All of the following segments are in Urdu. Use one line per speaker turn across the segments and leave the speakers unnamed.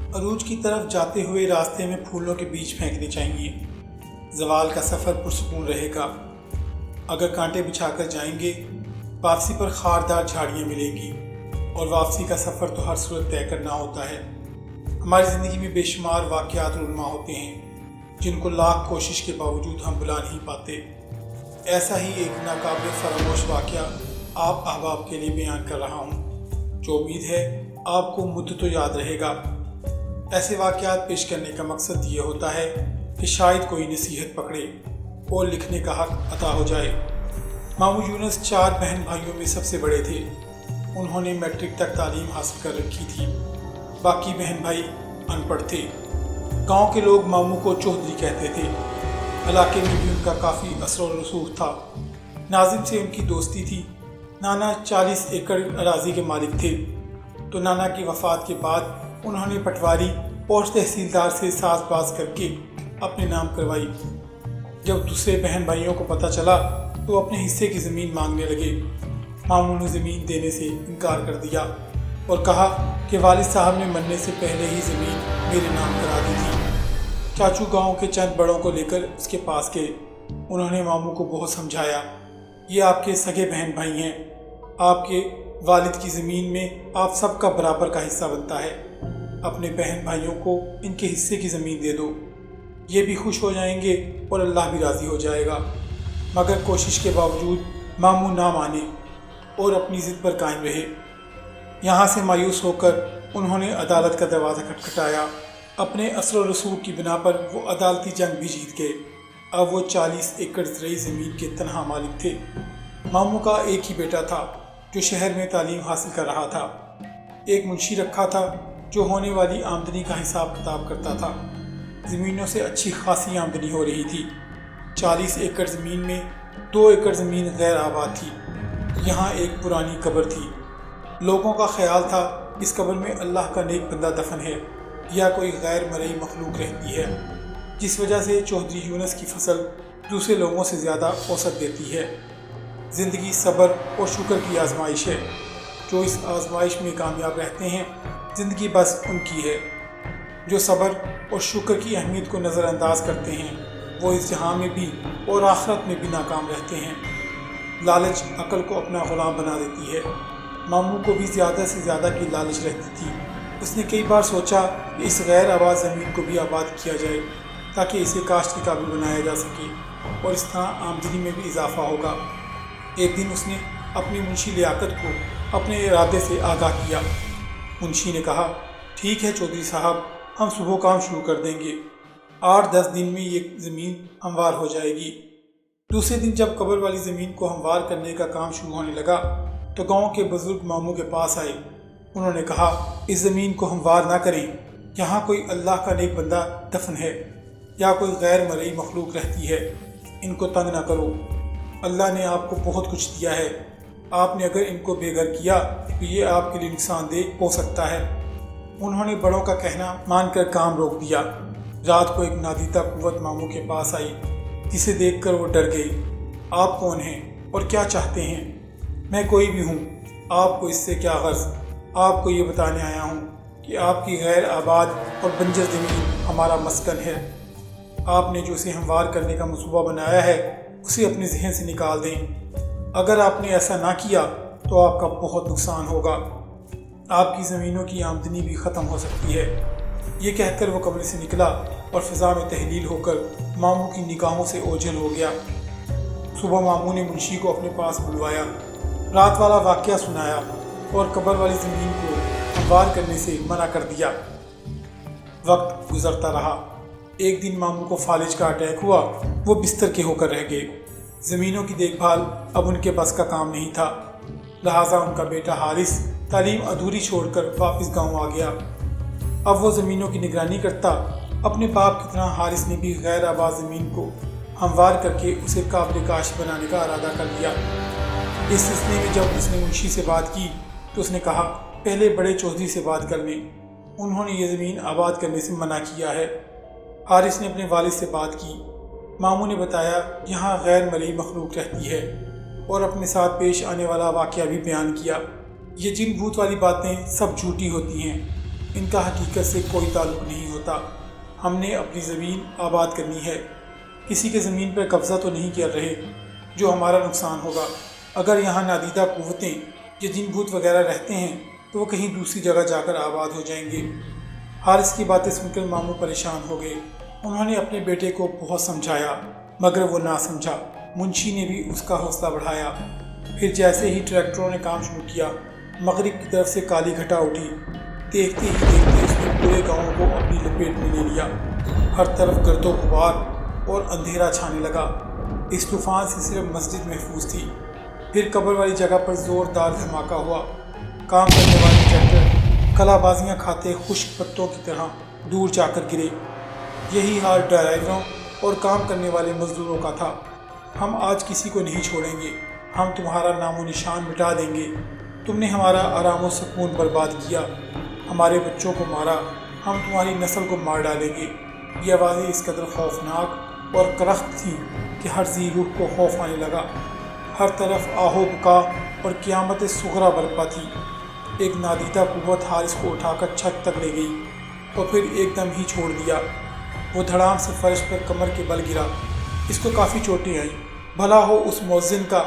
عروج کی طرف جاتے ہوئے راستے میں پھولوں کے بیج پھینکنے چاہیے۔ زوال کا سفر پرسکون رہے گا۔ اگر کانٹے بچھا کر جائیں گے واپسی پر خاردار جھاڑیاں ملیں گی، اور واپسی کا سفر تو ہر صورت طے کرنا ہوتا ہے۔ ہماری زندگی میں بے شمار واقعات رونما ہوتے ہیں جن کو لاکھ کوشش کے باوجود ہم بھلا نہیں پاتے۔ ایسا ہی ایک ناقابل فراموش واقعہ آپ احباب کے لیے بیان کر رہا ہوں، جو امید ہے آپ کو مدت تو یاد رہے گا۔ ایسے واقعات پیش کرنے کا مقصد یہ ہوتا ہے کہ شاید کوئی نصیحت پکڑے اور لکھنے کا حق عطا ہو جائے۔ ماموں یونس 4 بہن بھائیوں میں سب سے بڑے تھے۔ انہوں نے میٹرک تک تعلیم حاصل کر رکھی تھی۔ باقی بہن بھائی ان پڑھ تھے۔ گاؤں کے لوگ ماموں کو چودھری کہتے تھے۔ علاقے میں بھی ان کا کافی اثر و رسوخ تھا۔ ناظم سے ان کی دوستی تھی۔ نانا 40 ایکڑ اراضی کے مالک تھے، تو نانا کی وفات کے بعد انہوں نے پٹواری اور تحصیلدار سے ساز باز کر کے اپنے نام کروائی۔ جب دوسرے بہن بھائیوں کو پتہ چلا تو اپنے حصے کی زمین مانگنے لگے۔ ماموں نے زمین دینے سے انکار کر دیا اور کہا کہ والد صاحب نے مرنے سے پہلے ہی زمین میرے نام کرا دی تھی۔ چاچو گاؤں کے چند بڑوں کو لے کر اس کے پاس گئے۔ انہوں نے ماموں کو بہت سمجھایا، یہ آپ کے سگے بہن بھائی ہیں، آپ کے والد کی زمین میں آپ سب کا برابر کا حصہ بنتا ہے، اپنے بہن بھائیوں کو ان کے حصے کی زمین دے دو، یہ بھی خوش ہو جائیں گے اور اللہ بھی راضی ہو جائے گا۔ مگر کوشش کے باوجود ماموں نہ مانے اور اپنی ضد پر قائم رہے۔ یہاں سے مایوس ہو کر انہوں نے عدالت کا دروازہ کھٹکھٹایا۔ اپنے اثر و رسوخ کی بنا پر وہ عدالتی جنگ بھی جیت گئے۔ اب وہ 40 ایکڑ زرعی زمین کے تنہا مالک تھے۔ ماموں کا ایک ہی بیٹا تھا جو شہر میں تعلیم حاصل کر رہا تھا۔ ایک منشی رکھا تھا جو ہونے والی آمدنی کا حساب کتاب کرتا تھا۔ زمینوں سے اچھی خاصی آمدنی ہو رہی تھی۔ 40 ایکڑ زمین میں 2 ایکڑ زمین غیر آباد تھی۔ یہاں ایک پرانی قبر تھی۔ لوگوں کا خیال تھا اس قبر میں اللہ کا نیک بندہ دفن ہے یا کوئی غیر مرئی مخلوق رہتی ہے، جس وجہ سے چودھری یونس کی فصل دوسرے لوگوں سے زیادہ اوسط دیتی ہے۔ زندگی صبر اور شکر کی آزمائش ہے۔ جو اس آزمائش میں کامیاب رہتے ہیں زندگی بس ان کی ہے۔ جو صبر اور شکر کی اہمیت کو نظر انداز کرتے ہیں وہ اس جہاں میں بھی اور آخرت میں بھی ناکام رہتے ہیں۔ لالچ عقل کو اپنا غلام بنا دیتی ہے۔ ماموں کو بھی زیادہ سے زیادہ کی لالچ رہتی تھی۔ اس نے کئی بار سوچا کہ اس غیر آباد زمین کو بھی آباد کیا جائے تاکہ اسے کاشت کے قابل بنایا جا سکے اور اس طرح آمدنی میں بھی اضافہ ہوگا۔ ایک دن اس نے اپنی منشی لیاقت کو اپنے ارادے سے آگاہ کیا۔ منشی نے کہا، ٹھیک ہے چودھری صاحب، ہم صبح کام شروع کر دیں گے، 8-10 دن میں یہ زمین ہموار ہو جائے گی۔ دوسرے دن جب قبر والی زمین کو ہموار کرنے کا کام شروع ہونے لگا تو گاؤں کے بزرگ ماموں کے پاس آئے۔ انہوں نے کہا، اس زمین کو ہموار نہ کریں، یہاں کوئی اللہ کا نیک بندہ دفن ہے یا کوئی غیر مرئی مخلوق رہتی ہے، ان کو تنگ نہ کرو۔ اللہ نے آپ کو بہت کچھ دیا ہے، آپ نے اگر ان کو بے گھر کیا تو یہ آپ کے لیے نقصان دہ ہو سکتا ہے۔ انہوں نے بڑوں کا کہنا مان کر کام روک دیا۔ رات کو ایک نادیدہ قوت ماموں کے پاس آئی، جسے دیکھ کر وہ ڈر گئے۔ آپ کون ہیں اور کیا چاہتے ہیں؟ میں کوئی بھی ہوں، آپ کو اس سے کیا غرض؟ آپ کو یہ بتانے آیا ہوں کہ آپ کی غیر آباد اور بنجر زمین ہمارا مسکن ہے۔ آپ نے جو اسے ہموار کرنے کا منصوبہ بنایا ہے اسے اپنے ذہن سے نکال دیں۔ اگر آپ نے ایسا نہ کیا تو آپ کا بہت نقصان ہوگا، آپ کی زمینوں کی آمدنی بھی ختم ہو سکتی ہے۔ یہ کہہ کر وہ کمرے سے نکلا اور فضا میں تحلیل ہو کر ماموں کی نگاہوں سے اوجھل ہو گیا۔ صبح ماموں نے منشی کو اپنے پاس بلوایا، رات والا واقعہ سنایا اور قبر والی زمین کو ہموار کرنے سے منع کر دیا۔ وقت گزرتا رہا۔ ایک دن ماموں کو فالج کا اٹیک ہوا۔ وہ بستر کے ہو کر رہ گئے۔ زمینوں کی دیکھ بھال اب ان کے بس کا کام نہیں تھا، لہٰذا ان کا بیٹا حارث تعلیم ادھوری چھوڑ کر واپس گاؤں آ گیا۔ اب وہ زمینوں کی نگرانی کرتا۔ اپنے باپ کی طرح حارث نے بھی غیر آباد زمین کو ہموار کر کے اسے قابل کاشت بنانے کا ارادہ کر لیا۔ اس سلسلے میں جب اس نے منشی سے بات کی تو اس نے کہا، پہلے بڑے چودھری سے بات کر لیں، انہوں نے یہ زمین آباد کرنے سے منع کیا ہے۔ حارث نے اپنے والد سے بات کی۔ ماموں نے بتایا یہاں غیر مرئی مخلوق رہتی ہے اور اپنے ساتھ پیش آنے والا واقعہ بھی بیان کیا۔ یہ جن بھوت والی باتیں سب جھوٹی ہوتی ہیں، ان کا حقیقت سے کوئی تعلق نہیں ہوتا۔ ہم نے اپنی زمین آباد کرنی ہے، کسی کے زمین پر قبضہ تو نہیں کر رہے جو ہمارا نقصان ہوگا۔ اگر یہاں نادیدہ قوتیں یا جن بھوت وغیرہ رہتے ہیں تو وہ کہیں دوسری جگہ جا کر آباد ہو جائیں گے۔ حارث کی باتیں سن کر ماموں پریشان ہو گئے۔ انہوں نے اپنے بیٹے کو بہت سمجھایا مگر وہ نہ سمجھا۔ منشی نے بھی اس کا حوصلہ بڑھایا۔ پھر جیسے ہی ٹریکٹروں نے کام شروع کیا، مغرب کی طرف سے کالی گھٹا اٹھی۔ دیکھتے ہی دیکھتے اس نے پورے گاؤں کو اپنی لپیٹ میں لے لیا۔ ہر طرف گرد و غبار اور اندھیرا چھانے لگا۔ اس طوفان سے صرف مسجد محفوظ تھی۔ پھر قبر والی جگہ پر زوردار دھماکہ ہوا۔ کام کرنے والے ٹریکٹر کلا بازیاں کھاتے خشک پتوں کی طرح دور جا کر گرے۔ یہی حال ڈرائیوروں اور کام کرنے والے مزدوروں کا تھا۔ ہم آج کسی کو نہیں چھوڑیں گے، ہم تمہارا نام و نشان مٹا دیں گے۔ تم نے ہمارا آرام و سکون برباد کیا، ہمارے بچوں کو مارا، ہم تمہاری نسل کو مار ڈالیں گے۔ یہ آوازیں اس قدر خوفناک اور کرخت تھیں کہ ہر ذی روح کو خوف آنے لگا۔ ہر طرف آہ و بکا اور قیامت صغریٰ برپا تھی۔ ایک نادیدہ قوت حارث کو اٹھا کر چھت تک لے گئی اور پھر ایک دم ہی چھوڑ دیا۔ وہ دھڑام سے فرش پر کمر کے بل گرا۔ اس کو کافی چوٹیں آئیں۔ بھلا ہو اس مؤذن کا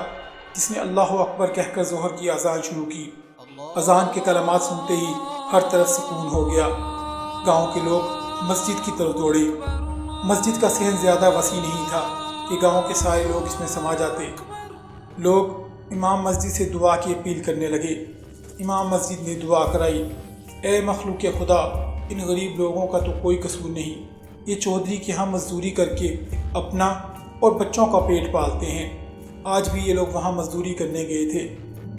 جس نے اللہ اکبر کہہ کر ظہر کی اذان شروع کی۔ اذان کے کلمات سنتے ہی ہر طرف سکون ہو گیا۔ گاؤں کے لوگ مسجد کی طرف دوڑے۔ مسجد کا صحن زیادہ وسیع نہیں تھا کہ گاؤں کے سارے لوگ اس میں سما جاتے۔ لوگ امام مسجد سے دعا کی اپیل کرنے لگے۔ امام مسجد نے دعا کرائی، اے مخلوق خدا، ان غریب لوگوں کا تو کوئی قصور نہیں۔ یہ چودھری کے ہاں مزدوری کر کے اپنا اور بچوں کا پیٹ پالتے ہیں۔ آج بھی یہ لوگ وہاں مزدوری کرنے گئے تھے۔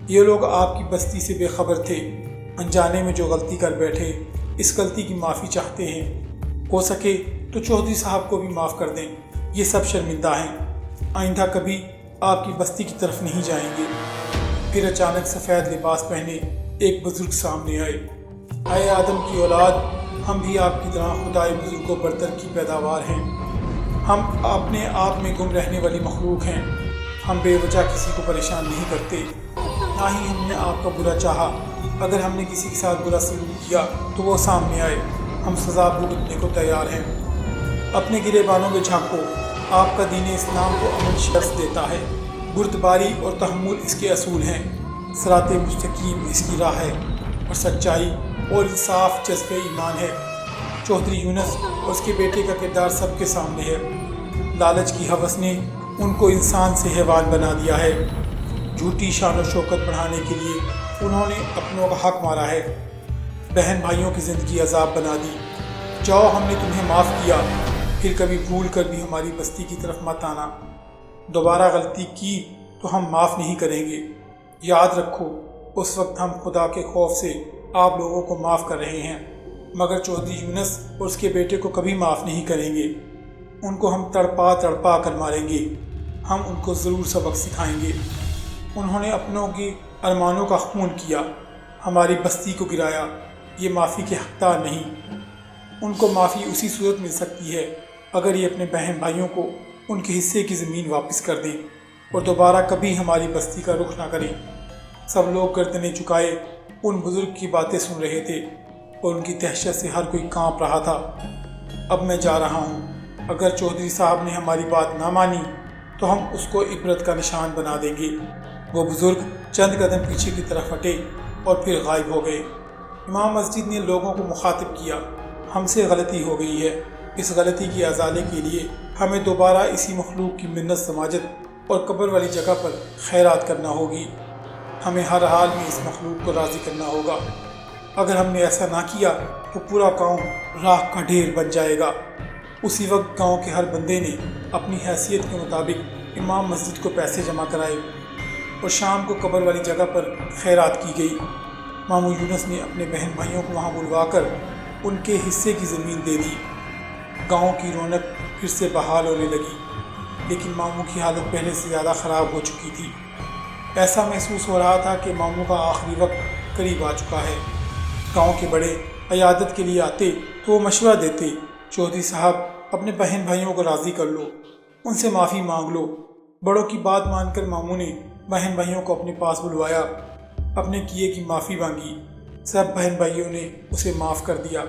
یہ لوگ آپ کی بستی سے بے خبر تھے۔ انجانے میں جو غلطی کر بیٹھے، اس غلطی کی معافی چاہتے ہیں۔ ہو سکے تو چودھری صاحب کو بھی معاف کر دیں، یہ سب شرمندہ ہیں۔ آئندہ کبھی آپ کی بستی کی طرف نہیں جائیں گے۔ پھر اچانک سفید لباس پہنے ایک بزرگ سامنے آئے۔ اے آدم کی اولاد، ہم بھی آپ کی طرح خدائے بزرگ و برتر کی پیداوار ہیں۔ ہم اپنے آپ میں گم رہنے والی مخلوق ہیں۔ ہم بے وجہ کسی کو پریشان نہیں کرتے، نہ ہی ہم نے آپ کا برا چاہا۔ اگر ہم نے کسی کے ساتھ برا سلوک کیا تو وہ سامنے آئے، ہم سزا بھگتنے کو تیار ہیں۔ اپنے گریبانوں میں جھانکو، آپ کا دین اسلام کو امن شکست دیتا ہے۔ بردباری اور تحمل اس کے اصول ہیں۔ صراط مستقیم اس کی راہ ہے اور سچائی اور انصاف جذبہ ایمان ہے۔ چودھری یونس اور اس کے بیٹے کا کردار سب کے سامنے ہے۔ لالچ کی ہوس نے ان کو انسان سے حیوان بنا دیا ہے۔ جھوٹی شان و شوکت بڑھانے کے لیے انہوں نے اپنوں کا حق مارا ہے۔ بہن بھائیوں کی زندگی عذاب بنا دی۔ جاؤ، ہم نے تمہیں معاف کیا، پھر کبھی بھول کر بھی ہماری بستی کی طرف مت آنا۔ دوبارہ غلطی کی تو ہم معاف نہیں کریں گے۔ یاد رکھو، اس وقت ہم خدا کے خوف سے آپ لوگوں کو معاف کر رہے ہیں، مگر چودھری یونس اور اس کے بیٹے کو کبھی معاف نہیں کریں گے۔ ان کو ہم تڑپا تڑپا کر ماریں گے۔ ہم ان کو ضرور سبق سکھائیں گے۔ انہوں نے اپنوں کی ارمانوں کا خون کیا، ہماری بستی کو گرایا۔ یہ معافی کے حقدار نہیں۔ ان کو معافی اسی صورت مل سکتی ہے اگر یہ اپنے بہن بھائیوں کو ان کے حصے کی زمین واپس کر دیں اور دوبارہ کبھی ہماری بستی کا رخ نہ کریں۔ سب لوگ گردنیں جھکائے ان بزرگ کی باتیں سن رہے تھے اور ان کی دہشت سے ہر کوئی کانپ رہا تھا۔ اب میں جا رہا ہوں۔ اگر چودھری صاحب نے ہماری بات نہ مانی تو ہم اس کو عبرت کا نشان بنا دیں گے۔ وہ بزرگ چند قدم پیچھے کی طرف ہٹے اور پھر غائب ہو گئے۔ امام مسجد نے لوگوں کو مخاطب کیا، ہم سے غلطی ہو گئی ہے۔ اس غلطی کی ازالے کے لیے ہمیں دوبارہ اسی مخلوق کی منت سماجت اور قبر والی جگہ پر خیرات کرنا ہوگی۔ ہمیں ہر حال میں اس مخلوق کو راضی کرنا ہوگا۔ اگر ہم نے ایسا نہ کیا تو پورا گاؤں راکھ کا ڈھیر بن جائے گا۔ اسی وقت گاؤں کے ہر بندے نے اپنی حیثیت کے مطابق امام مسجد کو پیسے جمع کرائے اور شام کو قبر والی جگہ پر خیرات کی گئی۔ ماموں یونس نے اپنے بہن بھائیوں کو وہاں بلوا کر ان کے حصے کی زمین دے دی۔ گاؤں کی رونق پھر سے بحال ہونے لگی، لیکن ماموں کی حالت پہلے سے زیادہ خراب ہو چکی تھی۔ ایسا محسوس ہو رہا تھا کہ ماموں کا آخری وقت قریب آ چکا ہے۔ گاؤں کے بڑے عیادت کے لیے آتے تو وہ مشورہ دیتے، چودھری صاحب اپنے بہن بھائیوں کو راضی کر لو، ان سے معافی مانگ لو۔ بڑوں کی بات مان کر ماموں نے بہن بھائیوں کو اپنے پاس بلوایا، اپنے کیے کی معافی مانگی۔ سب بہن بھائیوں نے اسے معاف کر دیا۔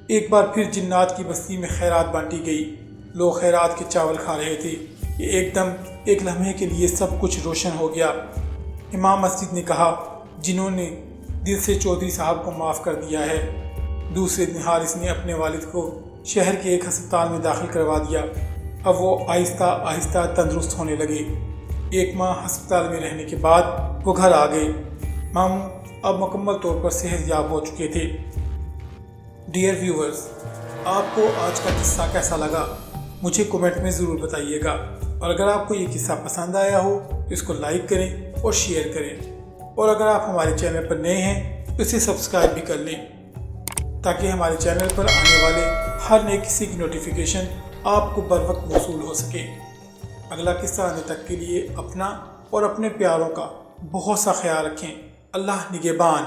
ایک بار پھر جنات کی بستی میں خیرات بانٹی گئی۔ لوگ خیرات کے چاول کھا رہے تھے کہ ایک دم ایک لمحے کے لیے سب کچھ روشن ہو گیا۔ امام مسجد نے کہا، جنہوں نے دل سے چودھری صاحب کو معاف کر دیا ہے۔ دوسرے دن حارث نے اپنے والد کو شہر کے ایک ہسپتال میں داخل کروا دیا۔ اب وہ آہستہ آہستہ تندرست ہونے لگے۔ 1 ماہ ہسپتال میں رہنے کے بعد وہ گھر آ گئے۔ ماموں اب مکمل طور پر صحت یاب ہو چکے تھے۔ ڈیئر ویورز، آپ کو آج کا قصہ کیسا لگا؟ مجھے کمنٹ میں ضرور بتائیے گا، اور اگر آپ کو یہ قصہ پسند آیا ہو تو اس کو لائک کریں اور شیئر کریں، اور اگر آپ ہمارے چینل پر نئے ہیں تو اسے سبسکرائب بھی کر لیں تاکہ ہمارے چینل پر آنے والے ہر نئے قصے کی نوٹیفیکیشن آپ کو بر وقت موصول ہو سکے۔ اگلا قصہ آنے تک کے لیے اپنا اور اپنے پیاروں کا بہت سا خیال رکھیں۔ اللہ نگہبان۔